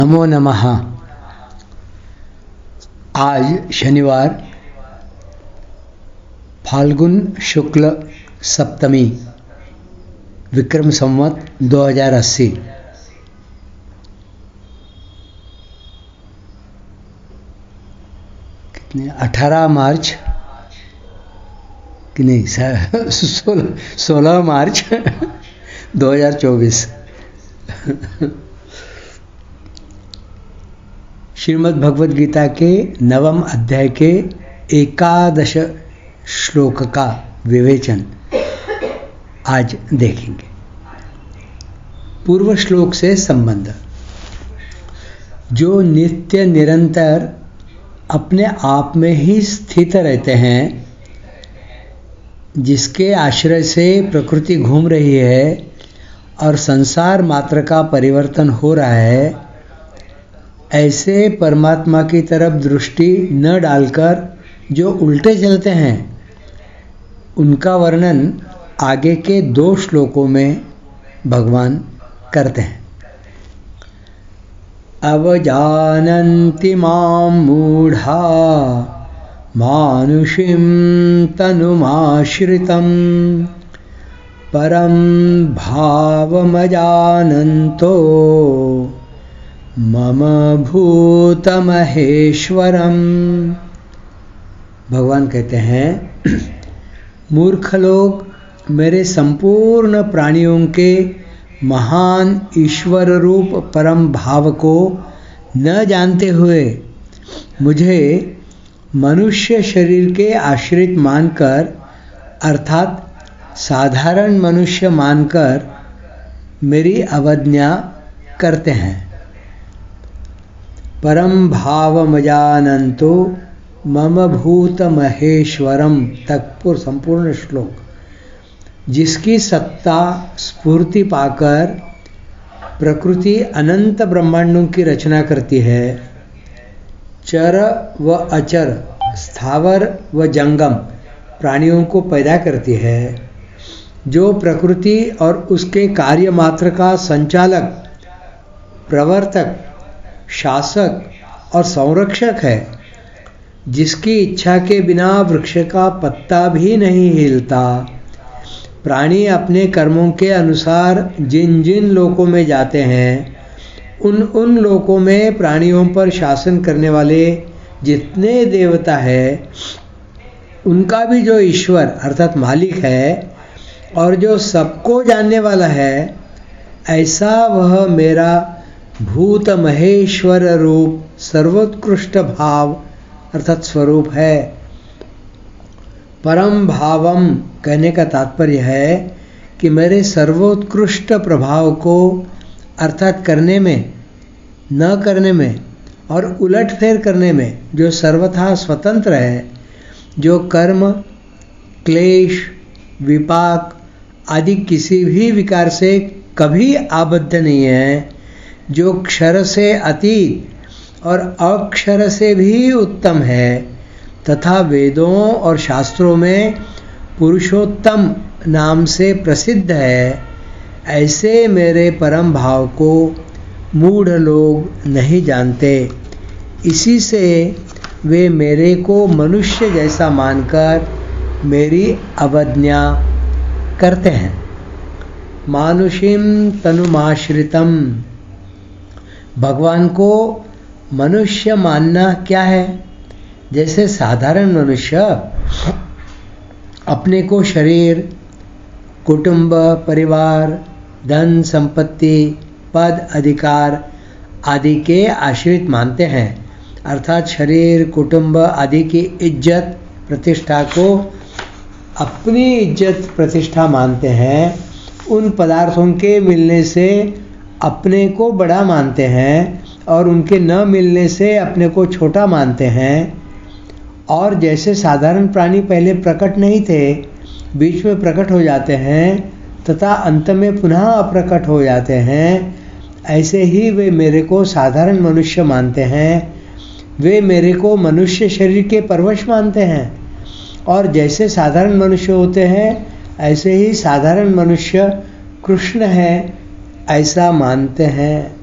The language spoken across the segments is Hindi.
नमो नमः। आज शनिवार फाल्गुन शुक्ल सप्तमी विक्रम संवत 2080 कितने 18 मार्च कि नहीं 16 मार्च 2024। श्रीमद् भगवद गीता के नवम अध्याय के 11 श्लोक का विवेचन आज देखेंगे। पूर्व श्लोक से संबंध। जो नित्य निरंतर अपने आप में ही स्थित रहते हैं, जिसके आश्रय से प्रकृति घूम रही है और संसार मात्र का परिवर्तन हो रहा है, ऐसे परमात्मा की तरफ दृष्टि न डालकर जो उल्टे चलते हैं, उनका वर्णन आगे के 2 श्लोकों में भगवान करते हैं। अवजानन्ति मां मूढ़ा मानुषीं तनुमाश्रितं परं भावमजानन्तो मम भूतमहेश्वरम। भगवान कहते हैं, मूर्ख लोग मेरे संपूर्ण प्राणियों के महान ईश्वर रूप परम भाव को न जानते हुए मुझे मनुष्य शरीर के आश्रित मानकर, अर्थात साधारण मनुष्य मानकर मेरी अवज्ञा करते हैं। परम भावमजानन्तो मम भूत महेश्वरम तक संपूर्ण श्लोक। जिसकी सत्ता स्फूर्ति पाकर प्रकृति अनंत ब्रह्मांडों की रचना करती है, चर व अचर, स्थावर व जंगम प्राणियों को पैदा करती है, जो प्रकृति और उसके कार्य मात्र का संचालक, प्रवर्तक, शासक और संरक्षक है, जिसकी इच्छा के बिना वृक्ष का पत्ता भी नहीं हिलता। प्राणी अपने कर्मों के अनुसार जिन जिन लोकों में जाते हैं, उन लोकों में प्राणियों पर शासन करने वाले जितने देवता है, उनका भी जो ईश्वर अर्थात मालिक है और जो सबको जानने वाला है, ऐसा वह मेरा भूत महेश्वर रूप सर्वोत्कृष्ट भाव अर्थात स्वरूप है। परम भावम कहने का तात्पर्य है कि मेरे सर्वोत्कृष्ट प्रभाव को अर्थात करने में, न करने में और उलट फेर करने में जो सर्वथा स्वतंत्र है, जो कर्म, क्लेश, विपाक आदि किसी भी विकार से कभी आबद्ध नहीं है, जो क्षर से अतीत और अक्षर से भी उत्तम है तथा वेदों और शास्त्रों में पुरुषोत्तम नाम से प्रसिद्ध है, ऐसे मेरे परम भाव को मूढ़ लोग नहीं जानते। इसी से वे मेरे को मनुष्य जैसा मानकर मेरी अवज्ञा करते हैं। मानुषीं तनुमाश्रितम। भगवान को मनुष्य मानना क्या है? जैसे साधारण मनुष्य अपने को शरीर, कुटुंब, परिवार, धन संपत्ति, पद, अधिकार आदि के आश्रित मानते हैं, अर्थात शरीर, कुटुंब आदि की इज्जत प्रतिष्ठा को अपनी इज्जत प्रतिष्ठा मानते हैं, उन पदार्थों के मिलने से अपने को बड़ा मानते हैं और उनके न मिलने से अपने को छोटा मानते हैं। और जैसे साधारण प्राणी पहले प्रकट नहीं थे, बीच में प्रकट हो जाते हैं तथा अंत में पुनः अप्रकट हो जाते हैं, ऐसे ही वे मेरे को साधारण मनुष्य मानते हैं। वे मेरे को मनुष्य शरीर के परवश मानते हैं और जैसे साधारण मनुष्य होते हैं, ऐसे ही साधारण मनुष्य कृष्ण है ऐसा मानते हैं।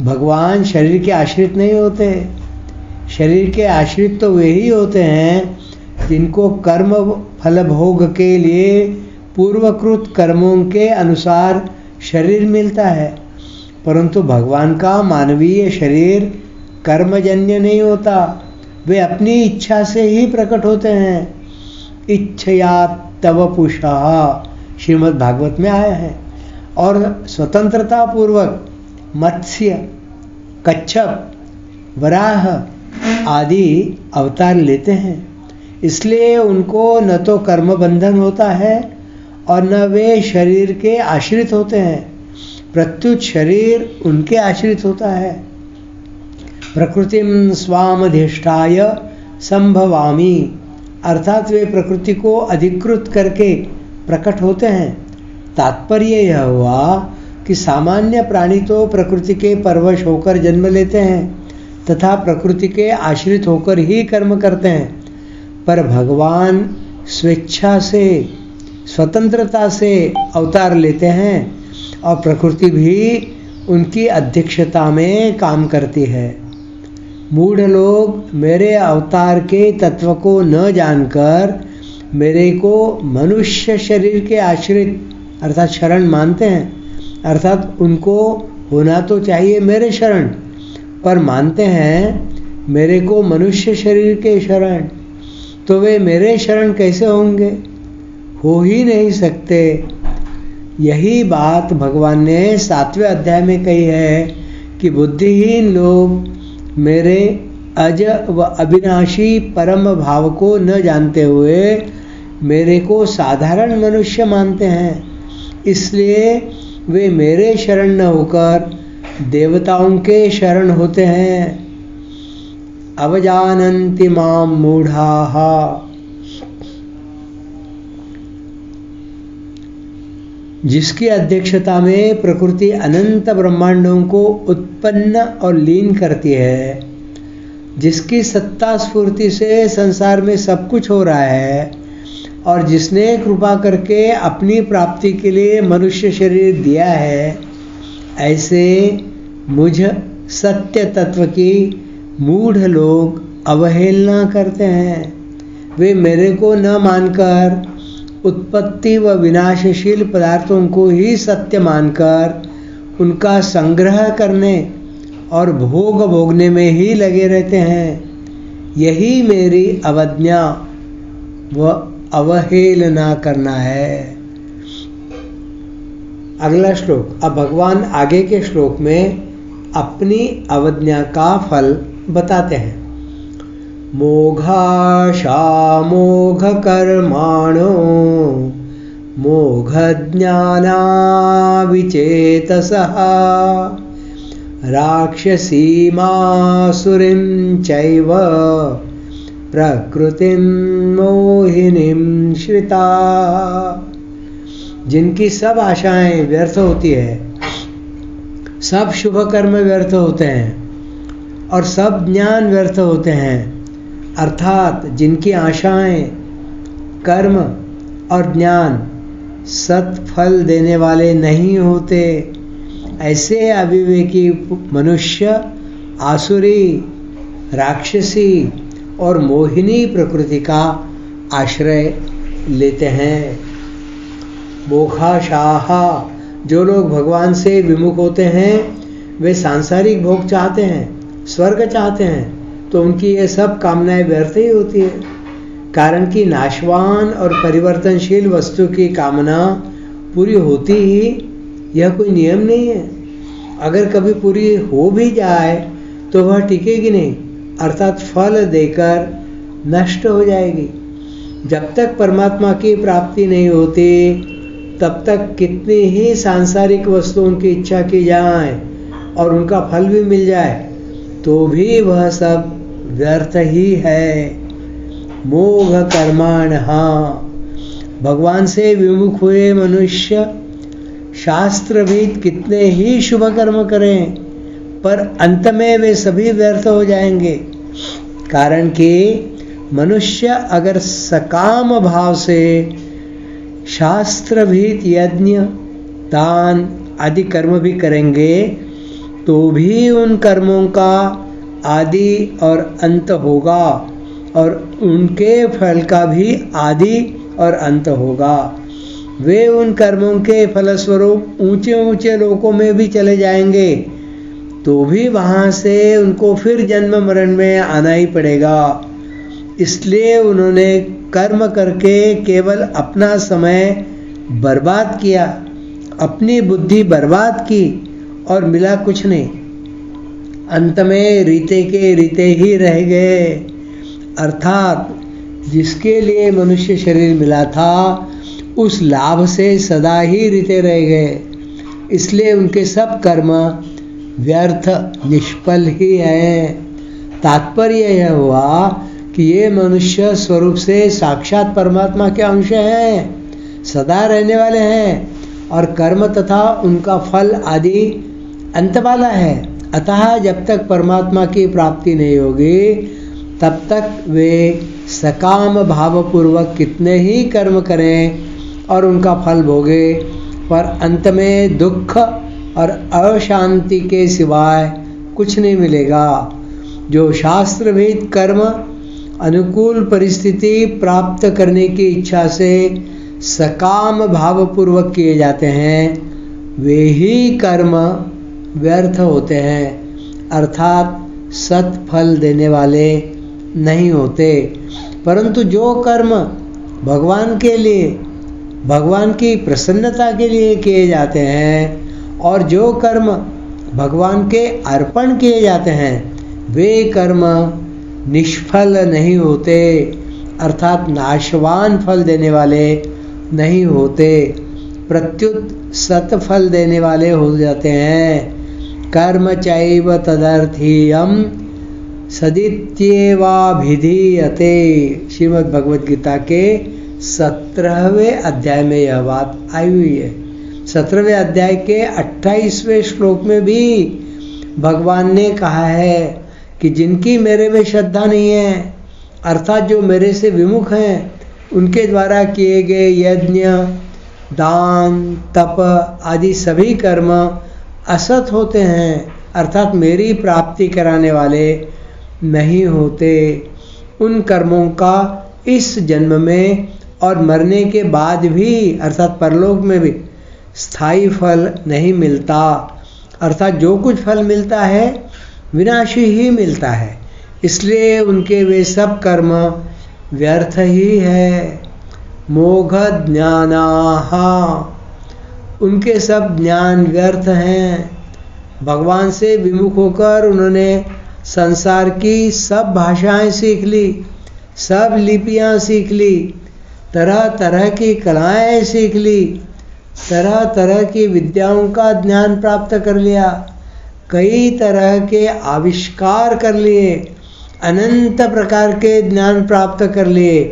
भगवान शरीर के आश्रित नहीं होते। शरीर के आश्रित तो वे ही होते हैं जिनको कर्म फल भोग के लिए पूर्वकृत कर्मों के अनुसार शरीर मिलता है, परंतु भगवान का मानवीय शरीर कर्मजन्य नहीं होता। वे अपनी इच्छा से ही प्रकट होते हैं। इच्छया तव पुषा श्रीमद् भागवत में आया है। और स्वतंत्रता पूर्वक मत्स्य, कच्छप, वराह आदि अवतार लेते हैं। इसलिए उनको न तो कर्म बंधन होता है और न वे शरीर के आश्रित होते हैं, प्रत्युत शरीर उनके आश्रित होता है। प्रकृतिम स्वामधिष्ठाय संभवामि, अर्थात वे प्रकृति को अधिकृत करके प्रकट होते हैं। तात्पर्य यह हुआ कि सामान्य प्राणी तो प्रकृति के परवश होकर जन्म लेते हैं तथा प्रकृति के आश्रित होकर ही कर्म करते हैं, पर भगवान स्वेच्छा से, स्वतंत्रता से अवतार लेते हैं और प्रकृति भी उनकी अध्यक्षता में काम करती है। मूढ़ लोग मेरे अवतार के तत्व को न जानकर मेरे को मनुष्य शरीर के आश्रित अर्थात शरण मानते हैं। अर्थात उनको होना तो चाहिए मेरे शरण, पर मानते हैं मेरे को मनुष्य शरीर के शरण। तो वे मेरे शरण कैसे होंगे? हो ही नहीं सकते। यही बात भगवान ने 7वें अध्याय में कही है कि बुद्धिहीन लोग मेरे अज व अविनाशी परम भाव को न जानते हुए मेरे को साधारण मनुष्य मानते हैं। इसलिए वे मेरे शरण न होकर देवताओं के शरण होते हैं। अवजानन्ति माम मूढ़ाः, जिसकी अध्यक्षता में प्रकृति अनंत ब्रह्मांडों को उत्पन्न और लीन करती है, जिसकी सत्ता स्फूर्ति से संसार में सब कुछ हो रहा है और जिसने कृपा करके अपनी प्राप्ति के लिए मनुष्य शरीर दिया है, ऐसे मुझ सत्य तत्व की मूढ़ लोग अवहेलना करते हैं। वे मेरे को न मानकर उत्पत्ति व विनाशशील पदार्थों को ही सत्य मानकर उनका संग्रह करने और भोग भोगने में ही लगे रहते हैं। यही मेरी अवज्ञा व अवहेलना करना है। अगला श्लोक। अब भगवान आगे के श्लोक में अपनी अवज्ञा का फल बताते हैं। मोघाशा मोघ कर्माणो मोघ ज्ञाना विचेतसः राक्षसीमासुरीं चैव प्रकृतिं मोहिनीं श्रिता। जिनकी सब आशाएं व्यर्थ होती है, सब शुभ कर्म व्यर्थ होते हैं और सब ज्ञान व्यर्थ होते हैं, अर्थात जिनकी आशाएं, कर्म और ज्ञान सत्फल देने वाले नहीं होते, ऐसे अविवेकी मनुष्य आसुरी, राक्षसी और मोहिनी प्रकृति का आश्रय लेते हैं। मोक्षाशाह, जो लोग भगवान से विमुख होते हैं वे सांसारिक भोग चाहते हैं, स्वर्ग चाहते हैं, तो उनकी ये सब कामनाएं व्यर्थ ही होती है। कारण कि नाशवान और परिवर्तनशील वस्तु की कामना पूरी होती ही यह कोई नियम नहीं है। अगर कभी पूरी हो भी जाए तो वह टिकेगी नहीं, अर्थात फल देकर नष्ट हो जाएगी। जब तक परमात्मा की प्राप्ति नहीं होती तब तक कितनी ही सांसारिक वस्तुओं की इच्छा की जाए और उनका फल भी मिल जाए तो भी वह सब व्यर्थ ही है। मोघ कर्माण, भगवान से विमुख हुए मनुष्य शास्त्रविद कितने ही शुभ कर्म करें पर अंत में वे सभी व्यर्थ हो जाएंगे। कारण कि मनुष्य अगर सकाम भाव से शास्त्रविद यज्ञ, दान आदि कर्म भी करेंगे तो भी उन कर्मों का आदि और अंत होगा और उनके फल का भी आदि और अंत होगा। वे उन कर्मों के फलस्वरूप ऊंचे ऊंचे लोकों में भी चले जाएंगे, तो भी वहाँ से उनको फिर जन्म मरण में आना ही पड़ेगा। इसलिए उन्होंने कर्म करके केवल अपना समय बर्बाद किया, अपनी बुद्धि बर्बाद की और मिला कुछ नहीं। अंत में रीते के रीते ही रह गए। अर्थात जिसके लिए मनुष्य शरीर मिला था उस लाभ से सदा ही रीते रह गए। इसलिए उनके सब कर्म व्यर्थ निष्फल ही हैं। तात्पर्य यह हुआ कि ये मनुष्य स्वरूप से साक्षात परमात्मा के अंश हैं, सदा रहने वाले हैं और कर्म तथा उनका फल आदि अंत वाला है। अतः जब तक परमात्मा की प्राप्ति नहीं होगी तब तक वे सकाम भावपूर्वक कितने ही कर्म करें और उनका फल भोगे, पर अंत में दुख और अशांति के सिवाय कुछ नहीं मिलेगा। जो शास्त्रविहित कर्म अनुकूल परिस्थिति प्राप्त करने की इच्छा से सकाम भावपूर्वक किए जाते हैं वे ही कर्म व्यर्थ होते हैं, अर्थात सत्फल देने वाले नहीं होते। परंतु जो कर्म भगवान के लिए, भगवान की प्रसन्नता के लिए किए जाते हैं और जो कर्म भगवान के अर्पण किए जाते हैं वे कर्म निष्फल नहीं होते, अर्थात नाशवान फल देने वाले नहीं होते, प्रत्युत सत्फल देने वाले हो जाते हैं। कर्म चैव तदर्थीयम सदित्येवाभिधीयते। श्रीमद् भगवद गीता के 17वें अध्याय में यह बात आई हुई है। 17वें अध्याय के 28वें श्लोक में भी भगवान ने कहा है कि जिनकी मेरे में श्रद्धा नहीं है, अर्थात जो मेरे से विमुख हैं, उनके द्वारा किए गए यज्ञ, दान, तप आदि सभी कर्म असत होते हैं, अर्थात मेरी प्राप्ति कराने वाले नहीं होते। उन कर्मों का इस जन्म में और मरने के बाद भी, अर्थात परलोक में भी स्थायी फल नहीं मिलता, अर्थात जो कुछ फल मिलता है विनाशी ही मिलता है। इसलिए उनके वे सब कर्म व्यर्थ ही है। मोघ ज्ञानाः, उनके सब ज्ञान व्यर्थ हैं। भगवान से विमुख होकर उन्होंने संसार की सब भाषाएं सीख ली, सब लिपियां सीख ली, तरह तरह की कलाएं सीख ली, तरह तरह की विद्याओं का ज्ञान प्राप्त कर लिया, कई तरह के आविष्कार कर लिए, अनंत प्रकार के ज्ञान प्राप्त कर लिए,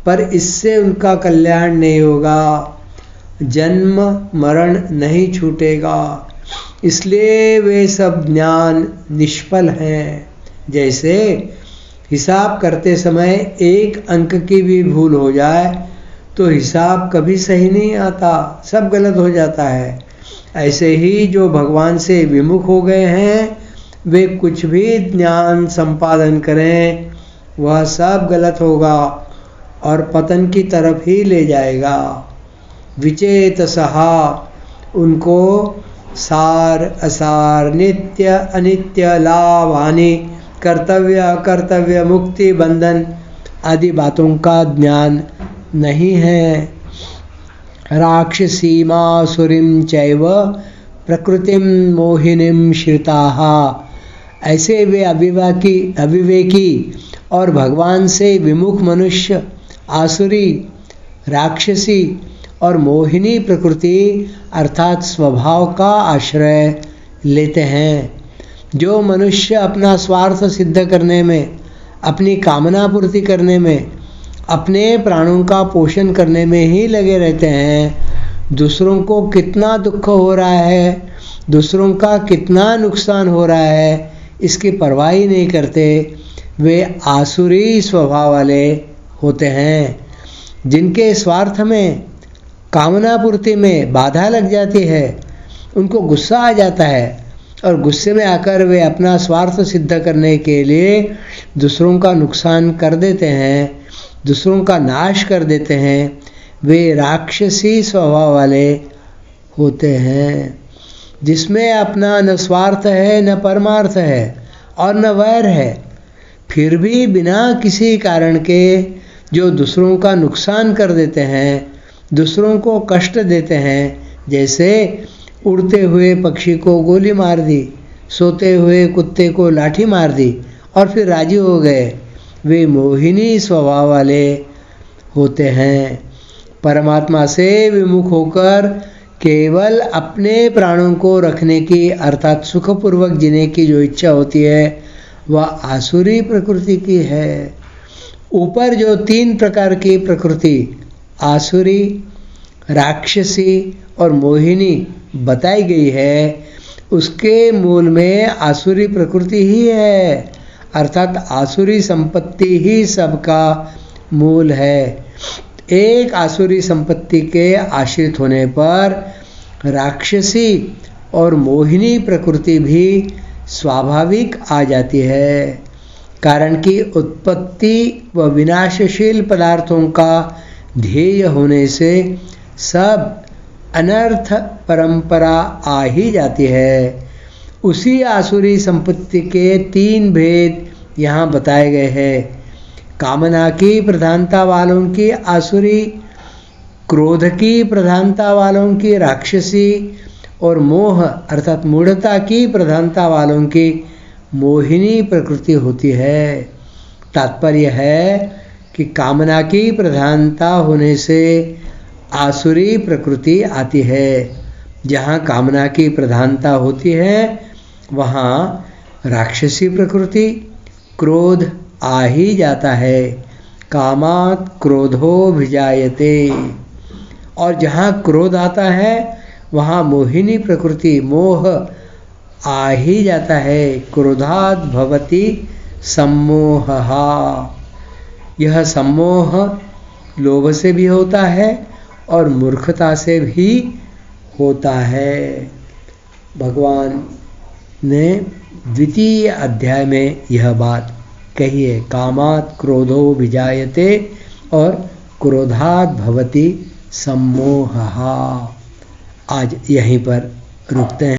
पर इससे उनका कल्याण नहीं होगा, जन्म मरण नहीं छूटेगा। इसलिए वे सब ज्ञान निष्फल हैं। जैसे हिसाब करते समय एक अंक की भी भूल हो जाए तो हिसाब कभी सही नहीं आता, सब गलत हो जाता है। ऐसे ही जो भगवान से विमुख हो गए हैं वे कुछ भी ज्ञान संपादन करें वह सब गलत होगा और पतन की तरफ ही ले जाएगा। विचेतसहा, उनको सार असार, नित्य अनित्य, लाभ हानि, कर्तव्य अकर्तव्य, मुक्ति बंधन आदि बातों का ज्ञान नहीं है। राक्षसीमासुरीं चैव प्रकृतिं मोहिनीं श्रिताः, ऐसे वे अविवेकी और भगवान से विमुख मनुष्य आसुरी, राक्षसी और मोहिनी प्रकृति अर्थात स्वभाव का आश्रय लेते हैं। जो मनुष्य अपना स्वार्थ सिद्ध करने में, अपनी कामना पूर्ति करने में, अपने प्राणों का पोषण करने में ही लगे रहते हैं, दूसरों को कितना दुख हो रहा है, दूसरों का कितना नुकसान हो रहा है, इसकी परवाह ही नहीं करते, वे आसुरी स्वभाव वाले होते हैं। जिनके स्वार्थ में, कामना पूर्ति में बाधा लग जाती है, उनको गुस्सा आ जाता है और गुस्से में आकर वे अपना स्वार्थ सिद्ध करने के लिए दूसरों का नुकसान कर देते हैं, दूसरों का नाश कर देते हैं, वे राक्षसी स्वभाव वाले होते हैं, जिसमें अपना न स्वार्थ है न परमार्थ है और न वैर है, फिर भी बिना किसी कारण के जो दूसरों का नुकसान कर देते हैं, दूसरों को कष्ट देते हैं। जैसे उड़ते हुए पक्षी को गोली मार दी, सोते हुए कुत्ते को लाठी मार दी और फिर राजी हो गए, वे मोहिनी स्वभाव वाले होते हैं। परमात्मा से विमुख होकर केवल अपने प्राणों को रखने की अर्थात सुखपूर्वक जीने की जो इच्छा होती है वह आसुरी प्रकृति की है। ऊपर जो 3 प्रकार की प्रकृति आसुरी, राक्षसी और मोहिनी बताई गई है, उसके मूल में आसुरी प्रकृति ही है, अर्थात आसुरी संपत्ति ही सबका मूल है। एक आसुरी संपत्ति के आश्रित होने पर राक्षसी और मोहिनी प्रकृति भी स्वाभाविक आ जाती है, कारण कि उत्पत्ति व विनाशशील पदार्थों का ध्येय होने से सब अनर्थ परंपरा आ ही जाती है। उसी आसुरी संपत्ति के 3 भेद यहाँ बताए गए हैं। कामना की प्रधानता वालों की आसुरी, क्रोध की प्रधानता वालों की राक्षसी और मोह अर्थात मूढ़ता की प्रधानता वालों की मोहिनी प्रकृति होती है। तात्पर्य है कि कामना की प्रधानता होने से आसुरी प्रकृति आती है। जहाँ कामना की प्रधानता होती है वहाँ राक्षसी प्रकृति, क्रोध आ ही जाता है। कामात् क्रोधो भिजायते। और जहाँ क्रोध आता है वहाँ मोहिनी प्रकृति मोह आ ही जाता है। क्रोधात् भवति सम्मोहः। यह सम्मोह लोभ से भी होता है और मूर्खता से भी होता है। भगवान ने 2 अध्याय में यह बात कही है, कामात् क्रोधो विजायते और क्रोधात् भवति सम्मोहः। आज यहीं पर रुकते हैं।